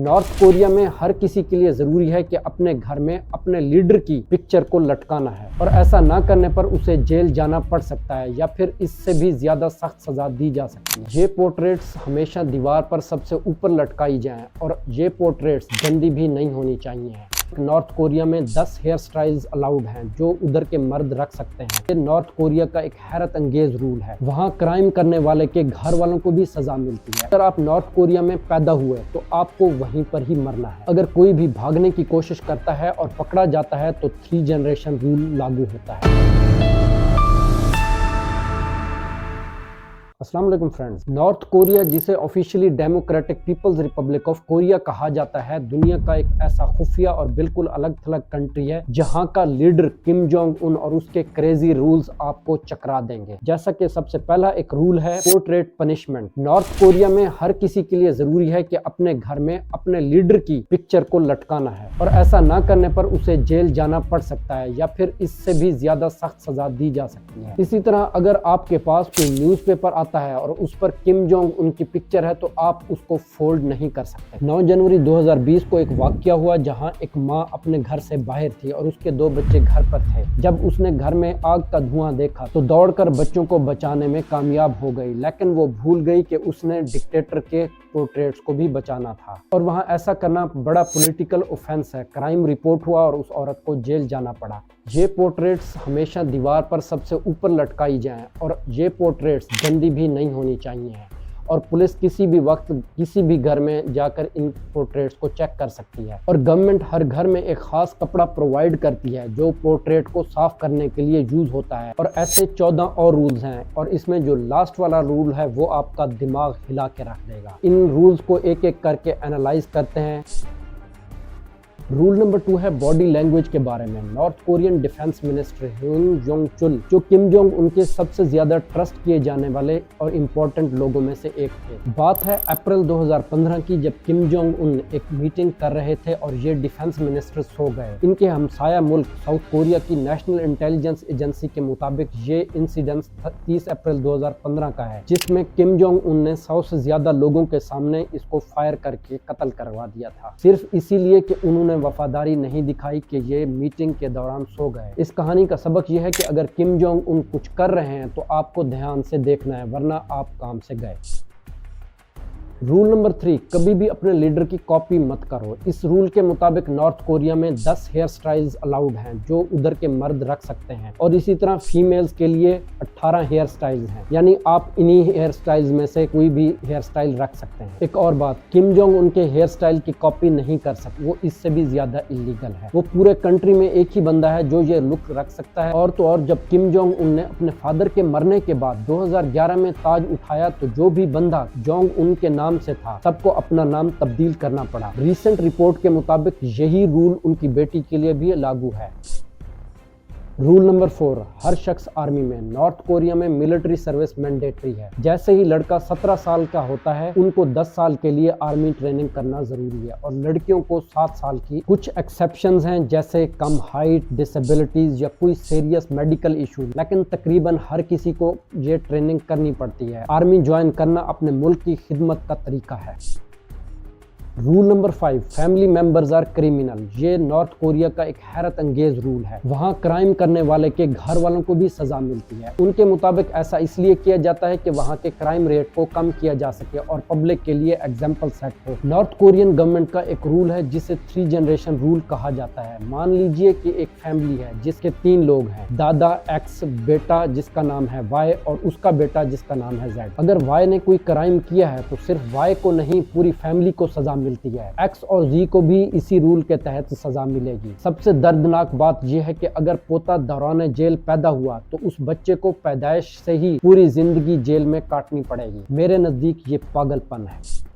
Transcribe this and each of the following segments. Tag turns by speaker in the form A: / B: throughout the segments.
A: North Korea में हर किसी के लिए जरूरी है कि अपने घर में अपने लीडर की पिक्चर को लटकाना है और ऐसा ना करने पर उसे जेल जाना पड़ सकता है या फिर इससे भी ज्यादा सख्त सजा दी जा सकती है। ये पोर्ट्रेट्स हमेशा दीवार पर सबसे ऊपर लटकाई जाएं और ये पोर्ट्रेट्स गंदी भी नहीं होनी चाहिए। नॉर्थ कोरिया में 10 हेयर स्टाइल्स अलाउड हैं जो उधर के मर्द रख सकते हैं। ये नॉर्थ कोरिया का एक हैरत अंगेज रूल है। वहाँ क्राइम करने वाले के घर वालों को भी सजा मिलती है। अगर आप नॉर्थ कोरिया में पैदा हुए तो आपको वहीं पर ही मरना है। अगर कोई भी भागने की कोशिश करता है और पकड़ा जाता है तो 3 जनरेशन रूल लागू होता है। अस्सलाम वालेकुम फ्रेंड्स। नॉर्थ कोरिया, जिसे officially Democratic People's Republic of Korea कहा जाता है, दुनिया का एक ऐसा खुफिया और बिल्कुल अलग थलग कंट्री है जहां का लीडर किम जोंग उन और उसके क्रेजी रूल्स आपको चकरा देंगे। जैसा कि सबसे पहला एक रूल है पोर्ट्रेट पनिशमेंट। नॉर्थ कोरिया में हर किसी के लिए जरूरी है कि अपने घर में अपने लीडर की पिक्चर को लटकाना है और ऐसा ना करने पर उसे जेल जाना पड़ सकता है या फिर इससे भी ज्यादा सख्त सजा दी जा सकती है। इसी तरह अगर आपके पास कोई न्यूज़पेपर है और उस पर किम जोंग उनकी पिक्चर है तो आप उसको फोल्ड नहीं कर सकते। 9 जनवरी 2020 को एक वाकया हुआ जहां एक मां अपने घर से बाहर थी और उसके 2 बच्चे घर पर थे। जब उसने घर में आग का धुआं देखा तो दौड़कर बच्चों को बचाने में कामयाब हो गई, लेकिन वो भूल गई कि उसने डिक्टेटर के पोर्ट्रेट्स को भी बचाना था और वहां ऐसा करना बड़ा पॉलिटिकल ऑफेंस है। क्राइम रिपोर्ट हुआ और उस औरत को जेल जाना पड़ा। ये पोर्ट्रेट्स हमेशा दीवार पर सबसे ऊपर लटकाई जाएं और ये पोर्ट्रेट्स गंदी भी नहीं होनी चाहिए और पुलिस किसी भी वक्त किसी भी घर में जाकर इन पोर्ट्रेट्स को चेक कर सकती है और गवर्नमेंट हर घर में एक खास कपड़ा प्रोवाइड करती है जो पोर्ट्रेट को साफ करने के लिए यूज होता है। और ऐसे 14 और रूल्स हैं और इसमें जो लास्ट वाला रूल है वो आपका दिमाग हिला के रख देगा। इन रूल्स को एक एक करके एनालाइज करते हैं। रूल नंबर 2 है बॉडी लैंग्वेज के बारे में। North Korean defence minister Hyun Jong चुल, जो किम जोंग उनके सबसे ज्यादा ट्रस्ट किए जाने वाले और इम्पोर्टेंट लोगों में से एक थे। बात है अप्रैल 2015 की, जब किम जोंग उन एक मीटिंग कर रहे थे और ये डिफेंस मिनिस्टर सो गए। इनके हमसाया मुल्क साउथ कोरिया की नेशनल इंटेलिजेंस एजेंसी के मुताबिक ये इंसिडेंट 30 अप्रैल 2015 का है, जिसमें किम जोंग उन ने 100 से ज्यादा लोगों के सामने इसको फायर करके कत्ल करवा दिया था, सिर्फ इसीलिए कि उन्होंने वफादारी नहीं दिखाई कि ये मीटिंग के दौरान सो गए। इस कहानी का सबक यह है कि अगर किम जोंग उन कुछ कर रहे हैं तो आपको ध्यान से देखना है, वरना आप काम से गए। रूल नंबर 3, कभी भी अपने लीडर की कॉपी मत करो। इस रूल के मुताबिक नॉर्थ कोरिया में 10 हेयर स्टाइल्स अलाउड हैं जो उधर के मर्द रख सकते हैं और इसी तरह फीमेल्स के लिए 18 हेयर स्टाइल्स हैं, यानी आप इन्हीं हेयर स्टाइल्स में से कोई भी हेयर स्टाइल रख सकते हैं। एक और बात, किम जोंग उनके हेयर स्टाइल की कॉपी नहीं कर सकते, वो इससे भी ज्यादा इलीगल है। वो पूरे कंट्री में एक ही बंदा है जो ये लुक रख सकता है। और तो और जब किम जोंग उन ने अपने फादर के मरने के बाद 2011 में ताज उठाया तो जो भी बंदा जोंग उन के नाम से था सबको अपना नाम तब्दील करना पड़ा। रीसेंट रिपोर्ट के मुताबिक यही रूल उनकी बेटी के लिए भी लागू है। रूल नंबर 4, हर शख्स आर्मी में। नॉर्थ कोरिया में मिलिट्री सर्विस मैंडेटरी है। जैसे ही लड़का 17 साल का होता है उनको 10 साल के लिए आर्मी ट्रेनिंग करना जरूरी है और लड़कियों को 7 साल की। कुछ एक्सेप्शंस हैं जैसे कम हाइट, डिसेबिलिटीज या कोई सीरियस मेडिकल इशू, लेकिन तकरीबन हर किसी को ये ट्रेनिंग करनी पड़ती है। आर्मी ज्वाइन करना अपने मुल्क की खिदमत का तरीका है। Rule number 5, family members are criminal. ये नॉर्थ कोरिया का एक हैरत अंगेज रूल है। वहाँ क्राइम करने वाले के घर वालों को भी सजा मिलती है। उनके मुताबिक ऐसा इसलिए किया जाता है कि वहाँ के क्राइम रेट को कम किया जा सके और पब्लिक के लिए एग्जाम्पल सेट हो। नॉर्थ कोरियन गवर्नमेंट का एक रूल है जिसे 3 जनरेशन रूल कहा जाता है। मान लीजिए कि एक फैमिली है जिसके 3 लोग हैं, दादा, एक्स, बेटा जिसका नाम है वाई और उसका बेटा जिसका नाम है जेड। अगर वाई ने कोई क्राइम किया है तो सिर्फ वाई को नहीं पूरी फैमिली को सजा मिलती है। एक्स और जी को भी इसी रूल के तहत सजा मिलेगी। सबसे दर्दनाक बात यह है कि अगर पोता दौरान जेल पैदा हुआ तो उस बच्चे को पैदाइश से ही पूरी जिंदगी जेल में काटनी पड़ेगी। मेरे नजदीक ये पागलपन है।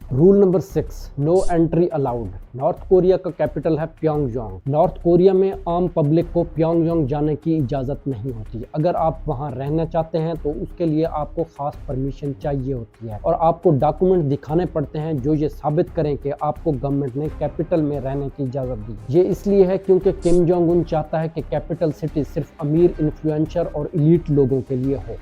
A: Rule number 6, no entry allowed. North Korea का कैपिटल है प्योंगयांग। नॉर्थ कोरिया में आम पब्लिक को प्योंगयांग जाने की इजाज़त नहीं होती। अगर आप वहां रहना चाहते हैं तो उसके लिए आपको खास परमिशन चाहिए होती है और आपको डॉक्यूमेंट दिखाने पड़ते हैं जो ये साबित करें कि आपको गवर्नमेंट ने कैपिटल में रहने की इजाज़त दी। ये इसलिए है क्योंकि किम जोंग उन चाहता है कि कैपिटल सिटी सिर्फ अमीर, इन्फ्लुएंसर और इलीट लोगों के लिए हो।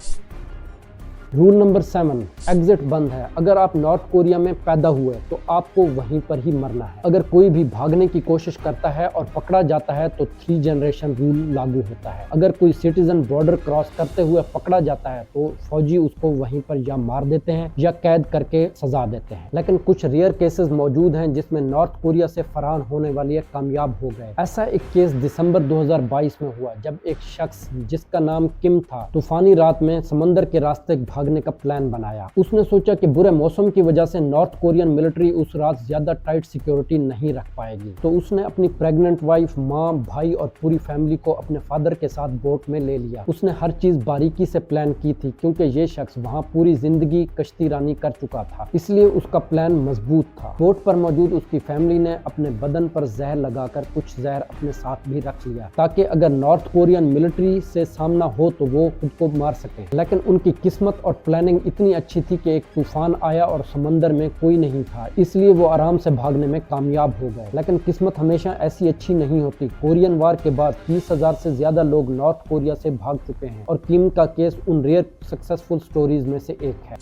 A: रूल नंबर 7, एग्जिट बंद है। अगर आप नॉर्थ कोरिया में पैदा हुए तो आपको वहीं पर ही मरना है। अगर कोई भी भागने की कोशिश करता है और पकड़ा जाता है तो 3 जनरेशन रूल लागू होता है। अगर कोई सिटीजन बॉर्डर क्रॉस करते हुए पकड़ा जाता है तो फौजी उसको वहीं पर या मार देते हैं या कैद करके सजा देते हैं। लेकिन कुछ रेयर केसेस मौजूद हैं जिसमें नॉर्थ कोरिया से फरार होने वाले कामयाब हो गए। ऐसा एक केस दिसंबर 2022 में हुआ जब एक शख्स जिसका नाम किम था तूफानी रात में समंदर के रास्ते भागने का प्लान बनाया। उसने सोचा कि बुरे मौसम की वजह से नॉर्थ कोरियन मिलिट्री उस रात ज्यादा टाइट सिक्योरिटी नहीं रख पाएगी, तो उसने अपनी प्रेग्नेंट वाइफ, माँ, भाई और पूरी फैमिली को अपने फादर के साथ बोट में ले लिया। उसने हर चीज बारीकी से प्लान की थी क्योंकि ये शख्स वहाँ पूरी जिंदगी कश्ती रानी कर चुका था, इसलिए उसका प्लान मजबूत था। बोट पर मौजूद उसकी फैमिली ने अपने बदन पर जहर लगाकर कुछ जहर अपने साथ भी रख लिया ताकि अगर नॉर्थ कोरियन मिलिट्री से सामना हो तो वो खुद को मार सके। लेकिन उनकी किस्मत और प्लानिंग इतनी अच्छी थी कि एक तूफान आया और समंदर में कोई नहीं था, इसलिए वो आराम से भागने में कामयाब हो गए। लेकिन किस्मत हमेशा ऐसी अच्छी नहीं होती। कोरियन वार के बाद 30,000 से ज्यादा लोग नॉर्थ कोरिया से भाग चुके हैं और किम का केस उन रेयर सक्सेसफुल स्टोरीज में से एक है।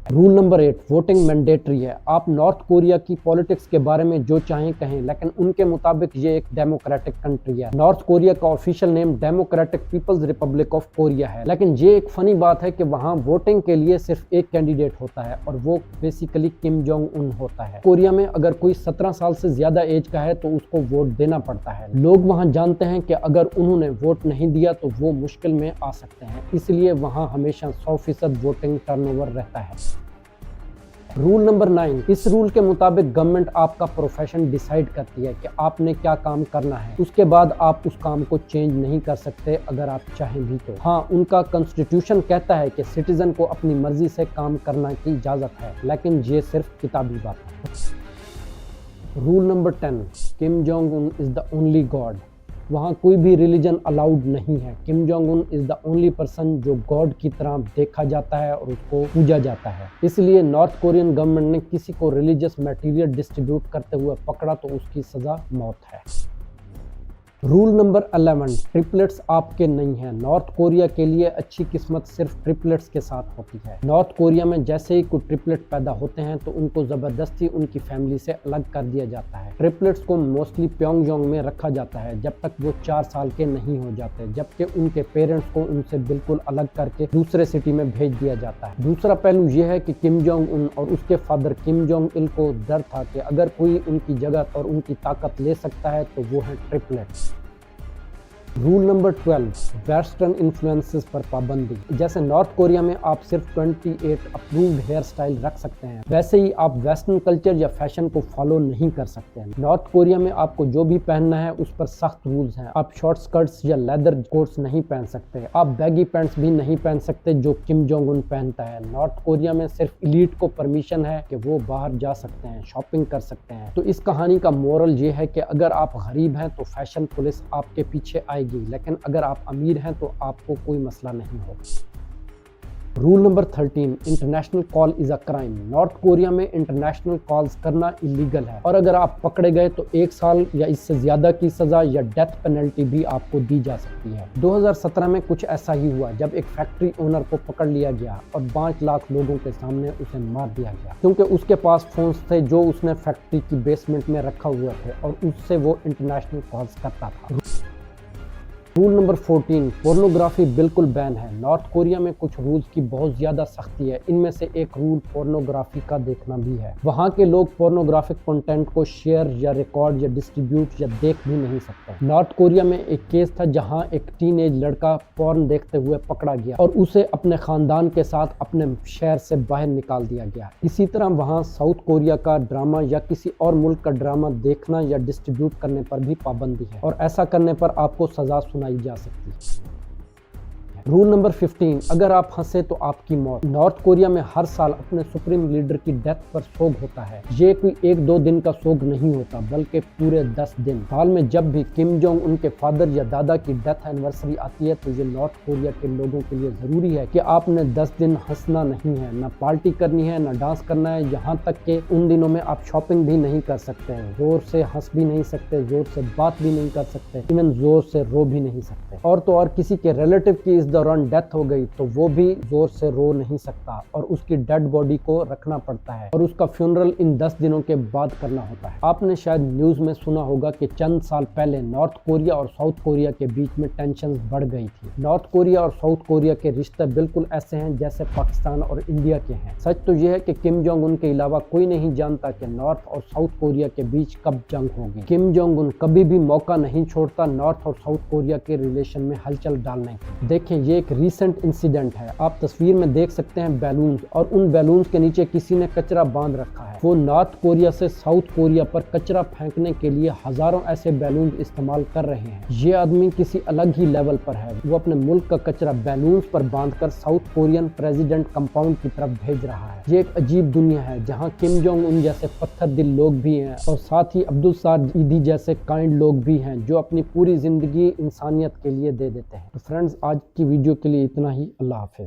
A: रूल नंबर 8, वोटिंग मैंडेटरी है। आप नॉर्थ कोरिया की पॉलिटिक्स के बारे में जो चाहें कहें, लेकिन उनके मुताबिक ये एक डेमोक्रेटिक कंट्री है। नॉर्थ कोरिया का official name Democratic People's Republic of Korea है। लेकिन ये एक फनी बात है कि वहाँ वोटिंग के लिए सिर्फ एक कैंडिडेट होता है और वो बेसिकली किम जोंग उन होता है। कोरिया में अगर कोई 17 साल से ज्यादा एज का है तो उसको वोट देना पड़ता है। लोग वहाँ जानते हैं कि अगर उन्होंने वोट नहीं दिया तो वो मुश्किल में आ सकते हैं, इसलिए वहाँ हमेशा 100% वोटिंग टर्नओवर रहता है। रूल नंबर 9, इस रूल के मुताबिक गवर्नमेंट आपका प्रोफेशन डिसाइड करती है कि आपने क्या काम करना है, उसके बाद आप उस काम को चेंज नहीं कर सकते अगर आप चाहें भी तो। हाँ, उनका कॉन्स्टिट्यूशन कहता है कि सिटीजन को अपनी मर्जी से काम करने की इजाजत है, लेकिन ये सिर्फ किताबी बात है। Rule number 10, Kim Jong Un is the only God. वहाँ कोई भी रिलीजन अलाउड नहीं है। Kim Jong Un is the only person जो गॉड की तरह देखा जाता है और उसको पूजा जाता है, इसलिए नॉर्थ कोरियन गवर्नमेंट ने किसी को रिलीजियस मटेरियल डिस्ट्रीब्यूट करते हुए पकड़ा तो उसकी सजा मौत है। रूल नंबर 11, ट्रिपलेट्स आपके नहीं हैं। नॉर्थ कोरिया के लिए अच्छी किस्मत सिर्फ ट्रिपलेट्स के साथ होती है। नॉर्थ कोरिया में जैसे ही कोई ट्रिपलेट पैदा होते हैं तो उनको जबरदस्ती उनकी फैमिली से अलग कर दिया जाता है। ट्रिपलेट्स को मोस्टली प्योंगयांग में रखा जाता है जब तक वो 4 साल के नहीं हो जाते, जबकि उनके पेरेंट्स को उनसे बिल्कुल अलग करके दूसरे सिटी में भेज दिया जाता है। दूसरा पहलू यह है कि किम जोंग उन और उसके फादर किम जोंग इल को डर था कि अगर कोई उनकी जगह और उनकी ताकत ले सकता है तो वो है triplets. Rule number 12, western influences पर पाबंदी। जैसे नॉर्थ कोरिया में आप सिर्फ 28 अप्रूव्ड हेयर स्टाइल रख सकते हैं, वैसे ही आप वेस्टर्न कल्चर या फैशन को फॉलो नहीं कर सकते हैं। नॉर्थ कोरिया में आपको जो भी पहनना है उस पर सख्त रूल्स हैं। आप शॉर्ट स्कर्ट्स या लेदर कोट्स नहीं पहन सकते। आप बैगी पैंट्स भी नहीं पहन सकते जो किम जोंग उन पहनता है। नॉर्थ कोरिया में सिर्फ एलीट को परमिशन है कि वो बाहर जा सकते हैं, शॉपिंग कर सकते हैं। तो इस कहानी का मोरल ये है कि अगर आप गरीब हैं तो फैशन पुलिस आपके पीछे आएगी, लेकिन अगर आप अमीर हैं तो आपको कोई मसला नहीं होगा। Rule number 13, international call is a crime. North Korea में इंटरनेशनल कॉल्स करना इलीगल है और अगर आप पकड़े गए तो 1 साल या इससे ज्यादा की सजा या डेथ पेनल्टी भी आपको दी जा सकती है। 2017 में कुछ ऐसा ही हुआ जब एक फैक्ट्री ओनर को पकड़ लिया गया और 5 लाख लोगों के सामने उसे मार दिया गया क्योंकि उसके पास फोन्स थे जो उसने फैक्ट्री की बेसमेंट में रखा हुआ थे और उससे वो इंटरनेशनल कॉल्स करता था। रूल नंबर 14, पोर्नोग्राफी बिल्कुल बैन है। नॉर्थ कोरिया में कुछ रूल्स की बहुत ज्यादा सख्ती है। इनमें से एक रूल पोर्नोग्राफी का देखना भी है। वहाँ के लोग पोर्नोग्राफिक कंटेंट को शेयर या रिकॉर्ड या डिस्ट्रीब्यूट या देख भी नहीं सकते। नॉर्थ कोरिया में एक केस था जहाँ एक टीनेज लड़का पोर्न देखते हुए पकड़ा गया और उसे अपने खानदान के साथ अपने शहर से बाहर निकाल दिया गया। इसी तरह वहाँ साउथ कोरिया का ड्रामा या किसी और मुल्क का ड्रामा देखना या डिस्ट्रीब्यूट करने पर भी पाबंदी है और ऐसा करने पर आपको सजा जा सकती है। रूल नंबर 15, अगर आप हंसे तो आपकी मौत। नॉर्थ कोरिया में हर साल अपने सुप्रीम लीडर की डेथ पर सोग होता है। ये कोई 1-2 दिन का सोग नहीं होता बल्कि पूरे 10 दिन। साल में जब भी किम जोंग उनके फादर या दादा की डेथ एनिवर्सरी आती है तो ये नॉर्थ कोरिया के लोगों के लिए जरूरी है कि आपने 10 दिन हंसना नहीं है, ना पार्टी करनी है, ना डांस करना है। यहाँ तक कि उन दिनों में आप शॉपिंग भी नहीं कर सकते हैं, जोर से हंस भी नहीं सकते, जोर से बात भी नहीं कर सकते, इवन जोर से रो भी नहीं सकते। और तो और किसी के रिलेटिव की इस दौरान डेथ हो गई तो वो भी जोर से रो नहीं सकता और उसकी डेड बॉडी को रखना पड़ता है और उसका फ्यूनरल इन 10 दिनों के बाद करना होता है। आपने शायद न्यूज में सुना होगा कि चंद साल पहले नॉर्थ कोरिया और साउथ कोरिया के बीच में टेंशन बढ़ गई थी। नॉर्थ कोरिया और साउथ कोरिया के रिश्ते बिल्कुल ऐसे हैं जैसे पाकिस्तान और इंडिया के हैं। सच तो यह है कि किम जोंग उन के अलावा कोई नहीं जानता कि नॉर्थ और साउथ कोरिया के बीच कब जंग होगी। किम जोंग उन कभी भी मौका नहीं छोड़ता नॉर्थ और साउथ कोरिया के रिलेशन में हलचल डालने की। देखें, ये एक रीसेंट इंसिडेंट है। आप तस्वीर में देख सकते हैं बैलून्स, और उन बैलून्स के नीचे किसी ने कचरा बांध रखा है। वो नॉर्थ कोरिया से साउथ कोरिया पर कचरा फेंकने के लिए हजारों ऐसे बैलून इस्तेमाल कर रहे हैं। ये आदमी किसी अलग ही लेवल पर है। वो अपने मुल्क का कचरा बैलून्स पर बांधकर साउथ कोरियन प्रेसिडेंट कंपाउंड की तरफ भेज रहा है। ये एक अजीब दुनिया है जहाँ किम जोंग उन जैसे पत्थर दिल लोग भी हैं और साथ ही अब्दुल साद ईदी जैसे काइंड लोग भी हैं जो अपनी पूरी जिंदगी इंसानियत के लिए दे देते हैं। तो फ्रेंड्स, आज की वीडियो के लिए इतना ही। अल्लाह हाफिज।